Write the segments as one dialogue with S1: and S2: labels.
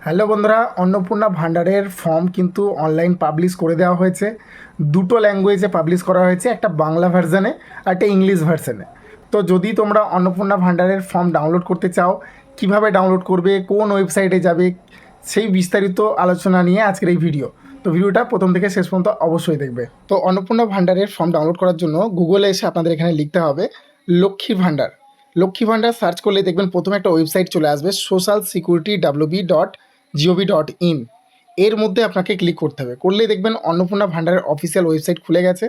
S1: Hello বন্ধুরা, অন্নপূর্ণা ভান্ডারের form কিন্তু অনলাইন পাবলিশ করে দেওয়া হয়েছে। দুটো ল্যাঙ্গুয়েজে পাবলিশ করা হয়েছে, একটা বাংলা ভার্সানে আর একটা ইংলিশ ভার্সানে। তো যদি তোমরা অন্নপূর্ণা ভান্ডারের ফর্ম ডাউনলোড করতে চাও, কিভাবে ডাউনলোড করবে, কোন ওয়েবসাইটে যাবে, সেই বিস্তারিত আলোচনা নিয়ে আজকের এই ভিডিও। তো ভিডিওটা প্রথম থেকে শেষ পর্যন্ত অবশ্যই দেখবে। তো অন্নপূর্ণা ভান্ডারের ফর্ম ডাউনলোড করার জন্য গুগলে এসে আপনাদের এখানে লিখতে হবে লক্ষ্মী ভান্ডার। লক্ষ্মী ভান্ডার সার্চ করলে দেখবেন প্রথমে একটা ওয়েবসাইট চলে আসবে, socialsecurity.wb.gov.in। এর মধ্যে আপনাকে ক্লিক করতে হবে, করলেই দেখবেন অন্নপূর্ণা ভান্ডারের অফিসিয়াল ওয়েবসাইট খুলে গেছে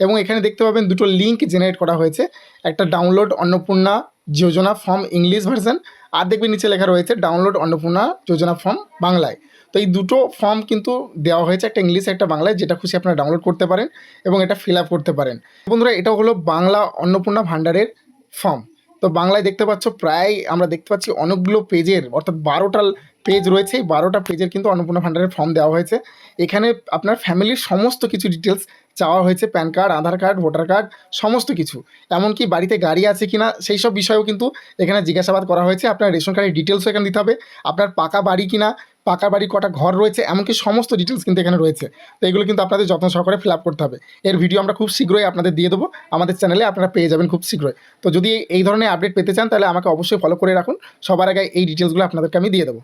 S1: এবং এখানে দেখতে পাবেন দুটো লিঙ্ক জেনারেট করা হয়েছে, একটা ডাউনলোড অন্নপূর্ণা যোজনা ফর্ম ইংলিশ ভার্সন, আর দেখবেন নিচে লেখা রয়েছে ডাউনলোড অন্নপূর্ণা যোজনা ফর্ম বাংলায়। তো এই দুটো ফর্ম কিন্তু দেওয়া হয়েছে, একটা ইংলিশে একটা বাংলায়, যেটা খুশি আপনারা ডাউনলোড করতে পারেন এবং এটা ফিল আপ করতে পারেন। বন্ধুরা, এটা হলো বাংলা অন্নপূর্ণা ভান্ডারের ফর্ম। তো বাংলায় দেখতে পাচ্ছ প্রায় আমরা দেখতে পাচ্ছি অনেকগুলো পেজের, অর্থাৎ 12টা পেজ রয়েছে। এই 12টা পেজের কিন্তু অন্নপূর্ণা ভান্ডারের ফর্ম দেওয়া হয়েছে। এখানে আপনার ফ্যামিলির সমস্ত কিছু ডিটেলস চাওয়া হয়েছে, প্যান কার্ড, আধার কার্ড, ভোটার কার্ড, সমস্ত কিছু। এমনকি বাড়িতে গাড়ি আছে কিনা সেই সব বিষয়েও কিন্তু এখানে জিজ্ঞাসাবাদ করা হয়েছে। আপনার রেশন কার্ডের ডিটেলসও এখানে দিতে হবে, আপনার পাকা বাড়ি কিনা, পাকা বাড়ি কটা ঘর রয়েছে, এমনকি সমস্ত ডিটেলস কিন্তু এখানে রয়েছে। তো এগুলো কিন্তু আপনাদের যত্ন সহকারে ফিল আপ করতে হবে। এর ভিডিও আমরা খুব শীঘ্রই আপনাদের দিয়ে দেবো আমাদের চ্যানেলে, আপনারা পেয়ে যাবেন খুব শীঘ্রই। তো যদি এই ধরনের আপডেট পেতে চান তাহলে আমাকে অবশ্যই ফলো করে রাখুন, সবার আগে এই ডিটেলসগুলো আপনাদেরকে আমি দিয়ে দেবো।